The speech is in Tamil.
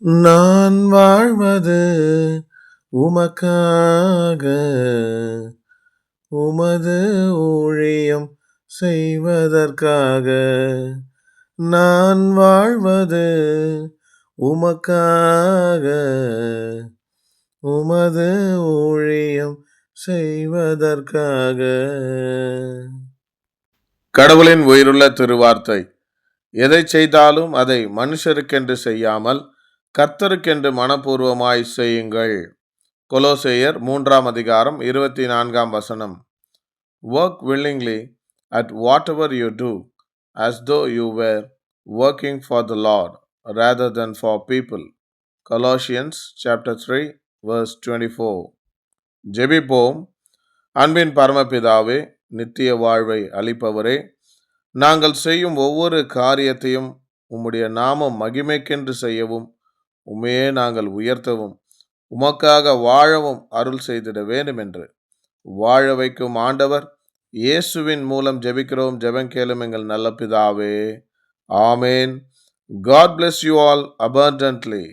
நான் வாழ்வது உமக்காக, உமது ஊழியம் செய்வதற்காக. நான் வாழ்வது உமக்காக, உமது ஊழியம் செய்வதற்காக. கடவுளின் உயிருள்ள திருவார்த்தை. எதை செய்தாலும் அதை மனுஷருக்கென்று செய்யாமல் கர்த்தருக்கென்று மனப்பூர்வமாய் செய்யுங்கள். கொலோசேயர் 3:24. Work willingly at whatever you do, as though you were working for the Lord rather than for people. Colossians chapter 3 verse 24. ஜெபிப்போம். அன்பின் பரமபிதாவே, நித்திய வாழ்வை அளிப்பவரே, நாங்கள் செய்யும் ஒவ்வொரு காரியத்தையும் உம்முடைய நாமம் மகிமைக்கென்று செய்யவும், உம்மையே நாங்கள் உயர்த்தவும், உமக்காக வாழவும் அருள் செய்திட வேண்டும் என்று வாழ வைக்கும் ஆண்டவர் இயேசுவின் மூலம் ஜெபிக்கிறோம். ஜெபங்கேளும் எங்கள் நல்ல பிதாவே. ஆமேன். God bless you all abundantly.